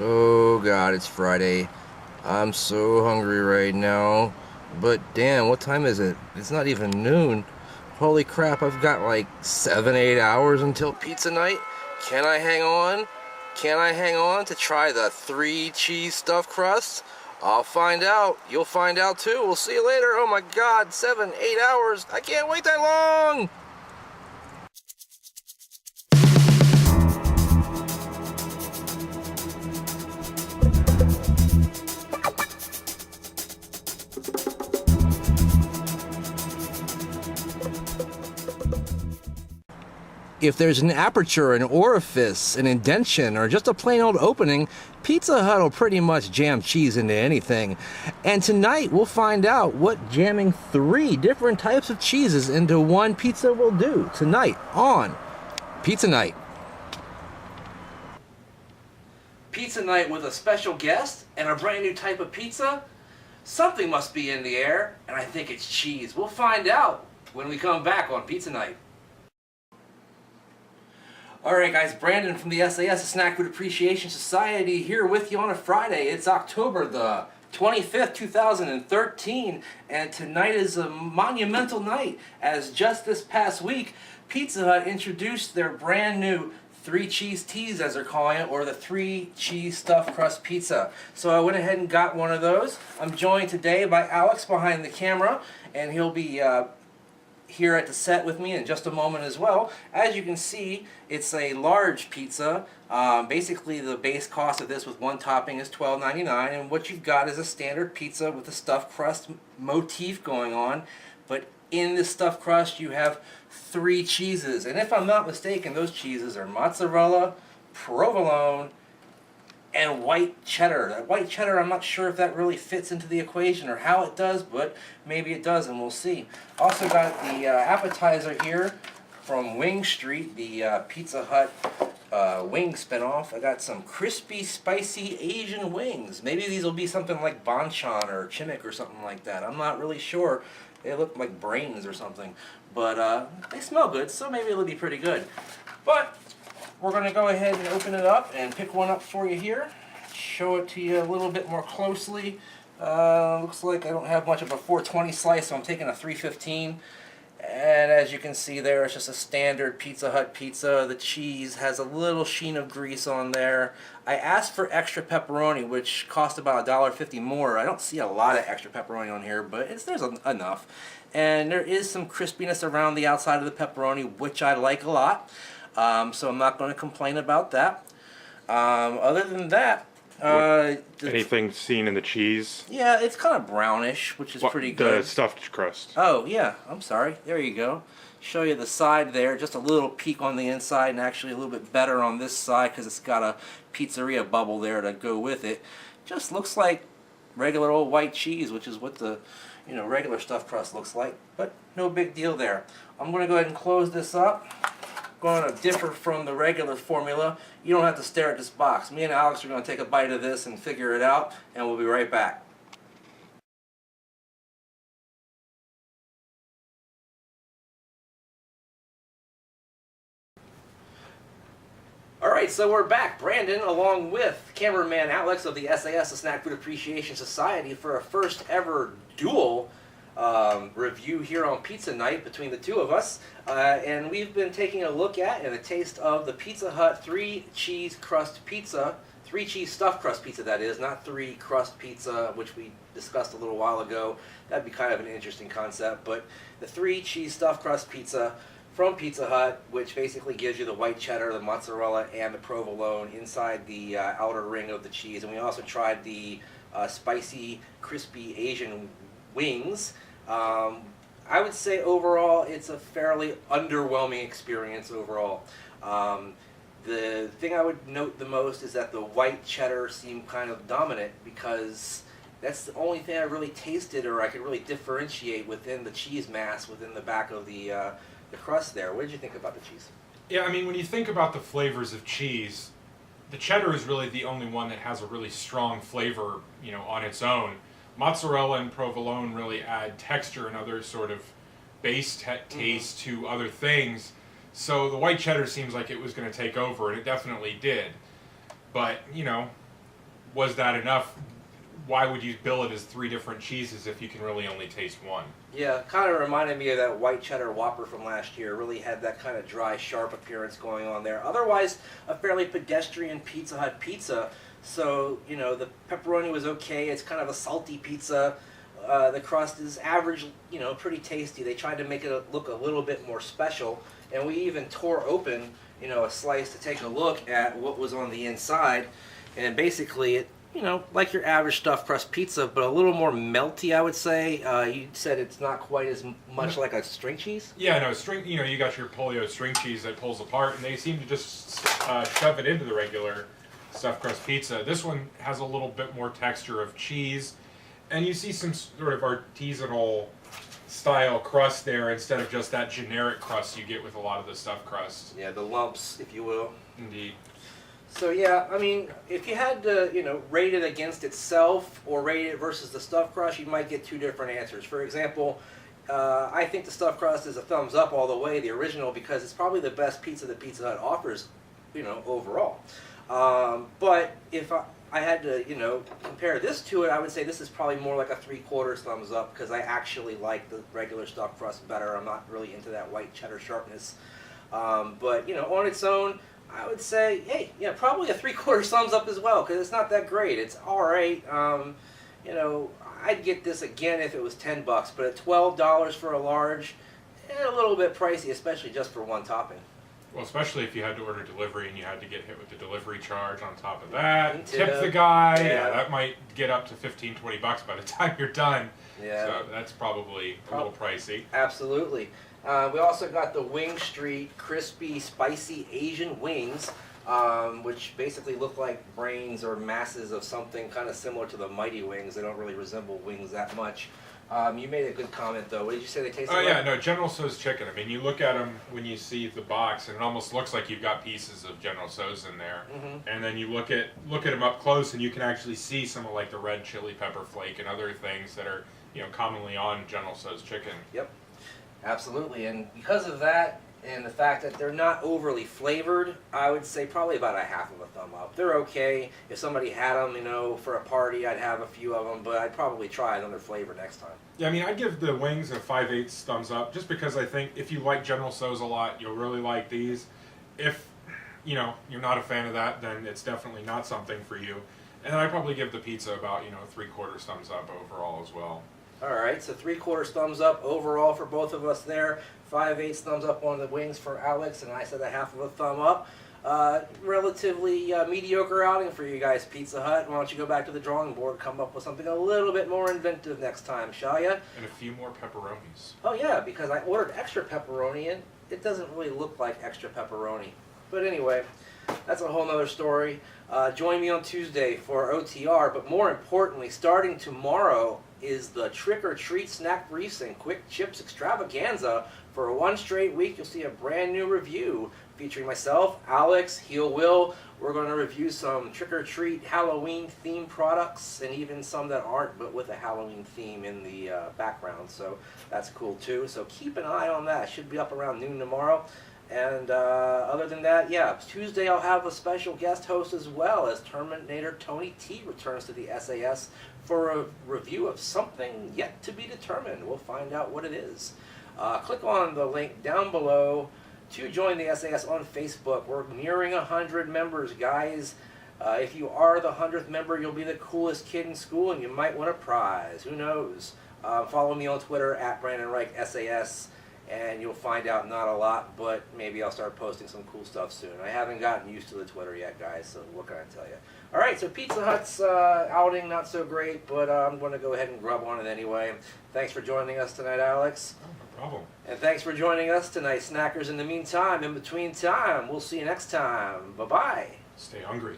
Oh God, it's Friday. I'm so hungry right now. But damn, what time is it? It's not even noon. Holy crap, I've got like 7, 8 hours until pizza night. Can I hang on? Can I hang on to try the 3 cheese stuffed crust? I'll find out. You'll find out too. We'll see you later. Oh my God, 7, 8 hours. I can't wait that long. If there's an aperture, an orifice, an indentation, or just a plain old opening, Pizza Hut will pretty much jam cheese into anything. And tonight we'll find out what jamming 3 different types of cheeses into one pizza will do tonight on Pizza Night. Pizza Night with a special guest and a brand new type of pizza? Something must be in the air, and I think it's cheese. We'll find out when we come back on Pizza Night. Alright guys, Brandon from the sAs, the Snack Food Appreciation Society, here with you on a Friday. It's October the 25th, 2013, and tonight is a monumental night, as just this past week, Pizza Hut introduced their brand new 3-cheese teas, as they're calling it, or the 3-cheese stuffed crust pizza. So I went ahead and got one of those. I'm joined today by Alex behind the camera, and he'll be here at the set with me in just a moment as well. As you can see, it's a large pizza. Basically, the base cost of this with one topping is $12.99, and what you've got is a standard pizza with a stuffed crust motif going on. But in the stuffed crust, you have 3 cheeses, and if I'm not mistaken, those cheeses are mozzarella, provolone, and white cheddar. That white cheddar, I'm not sure if that really fits into the equation or how it does, but maybe it does, and we'll see. Also got the appetizer here from Wing Street, the Pizza Hut wing spinoff. I got some crispy, spicy Asian wings. Maybe these will be something like banchan or gimmick or something like that. I'm not really sure. They look like brains or something, but they smell good, so maybe it'll be pretty good. But we're going to go ahead and open it up and pick one up for you here. Show it to you a little bit more closely. Looks like I don't have much of a 420 slice, so I'm taking a 315. And as you can see there, it's just a standard Pizza Hut pizza. The cheese has a little sheen of grease on there. I asked for extra pepperoni, which cost about $1.50 more. I don't see a lot of extra pepperoni on here, but there's enough. And there is some crispiness around the outside of the pepperoni, which I like a lot. So I'm not going to complain about that. Other than that, anything seen in the cheese? Yeah, it's kind of brownish, which is pretty good. The stuffed crust. Oh, yeah, I'm sorry. There you go. Show you the side there, just a little peak on the inside, and actually a little bit better on this side because it's got a pizzeria bubble there to go with it. Just looks like regular old white cheese, which is what the regular stuffed crust looks like, but no big deal there. I'm going to go ahead and close this up. Going to differ from the regular formula. You don't have to stare at this box. Me and Alex are going to take a bite of this and figure it out, and we'll be right back. Alright, so we're back. Brandon, along with cameraman Alex of the sAs, the Snack Food Appreciation Society, for a first ever dual review here on Pizza Night between the two of us, and we've been taking a look at and a taste of the Pizza Hut 3-cheese crust pizza, 3-cheese stuffed crust pizza that is, not 3 crust pizza, which we discussed a little while ago. That'd be kind of an interesting concept, but the 3-cheese stuffed crust pizza from Pizza Hut, which basically gives you the white cheddar, the mozzarella, and the provolone inside the outer ring of the cheese. And we also tried the spicy, crispy Asian wings. I would say overall it's a fairly underwhelming experience overall. The thing I would note the most is that the white cheddar seemed kind of dominant, because that's the only thing I really tasted or I could really differentiate within the cheese mass within the back of the crust there. What did you think about the cheese? Yeah, I mean, when you think about the flavors of cheese, the cheddar is really the only one that has a really strong flavor, on its own. Mozzarella and provolone really add texture and other sort of base taste to other things. So the white cheddar seems like it was going to take over, and it definitely did. But, was that enough? Why would you bill it as 3 different cheeses if you can really only taste one? Yeah, kind of reminded me of that white cheddar Whopper from last year. Really had that kind of dry, sharp appearance going on there. Otherwise, a fairly pedestrian Pizza Hut pizza. So, you know, the pepperoni was okay. It's kind of a salty pizza. The crust is average, you know, pretty tasty. They tried to make it look a little bit more special. And we even tore open, you know, a slice to take a look at what was on the inside. And basically, it, you know, like your average stuffed crust pizza, but a little more melty, I would say. You said it's not quite as much like a string cheese? Yeah, no, string. You know, you got your polio string cheese that pulls apart, and they seem to just shove it into the regular stuffed crust pizza. This one has a little bit more texture of cheese, and you see some sort of artisanal style crust there instead of just that generic crust you get with a lot of the stuffed crust. Yeah, the lumps, if you will. Indeed. So yeah, I mean, if you had to, you know, rate it against itself or rate it versus the stuffed crust, you might get 2 different answers. For example, I think the stuffed crust is a thumbs up all the way, the original, because it's probably the best pizza that Pizza Hut offers, you know, overall. But if I had to, you know, compare this to it, I would say this is probably more like a 3/4 thumbs up because I actually like the regular stuffed crust better. I'm not really into that white cheddar sharpness. But, you know, on its own, I would say, hey, yeah, probably a 3/4 thumbs up as well, because it's not that great. It's all right. You know, I'd get this again if it was $10, but at $12 for a large, a little bit pricey, especially just for one topping. Well, especially if you had to order delivery and you had to get hit with the delivery charge on top of that. Tip. Tip the guy. Yeah. Yeah, that might get up to $15-20 by the time you're done. Yeah. So that's probably a little pricey. Absolutely. We also got the Wing Street crispy, spicy Asian wings, which basically look like brains or masses of something kind of similar to the Mighty Wings. They don't really resemble wings that much. You made a good comment, though. What did you say they tasted like? Oh, yeah, no, General Tso's chicken. I mean, you look at them when you see the box, and it almost looks like you've got pieces of General Tso's in there. Mm-hmm. And then you look at them up close, and you can actually see some of, like, the red chili pepper flake and other things that are, you know, commonly on General Tso's chicken. Yep. Absolutely, and because of that, and the fact that they're not overly flavored, I would say probably about a half of a thumb up. They're okay. If somebody had them, you know, for a party, I'd have a few of them, but I'd probably try another flavor next time. Yeah, I mean, I'd give the wings a 5/8 thumbs up, just because I think if you like General Tso's a lot, you'll really like these. If, you know, you're not a fan of that, then it's definitely not something for you. And I'd probably give the pizza about, you know, 3/4 thumbs up overall as well. All right, so 3/4 thumbs up overall for both of us there. 5/8 thumbs up on the wings for Alex, and I said a half of a thumb up. Relatively mediocre outing for you guys, Pizza Hut. Why don't you go back to the drawing board, come up with something a little bit more inventive next time, shall ya? And a few more pepperonis. Oh yeah, because I ordered extra pepperoni, and it doesn't really look like extra pepperoni. But anyway, that's a whole nother story. Join me on Tuesday for OTR, but more importantly, starting tomorrow is the Trick or Treat Snack Briefs and Quick Chips Extravaganza. For one straight week, you'll see a brand new review featuring myself, Alex, Heel Will. We're going to review some Trick or Treat Halloween themed products, and even some that aren't, but with a Halloween theme in the background. So that's cool too. So keep an eye on that. It should be up around noon tomorrow. And other than that, yeah, Tuesday I'll have a special guest host as well, as Terminator Tony T returns to the SAS for a review of something yet to be determined. We'll find out what it is. Click on the link down below to join the SAS on Facebook. We're nearing 100 members, guys. If you are the 100th member, you'll be the coolest kid in school, and you might win a prize. Who knows? Follow me on Twitter at Brandon Reich SAS. And you'll find out not a lot, but maybe I'll start posting some cool stuff soon. I haven't gotten used to the Twitter yet, guys, so what can I tell you? All right, so Pizza Hut's outing, not so great, but I'm going to go ahead and grub on it anyway. Thanks for joining us tonight, Alex. Oh, no problem. And thanks for joining us tonight, snackers. In the meantime, in between time, we'll see you next time. Bye-bye. Stay hungry.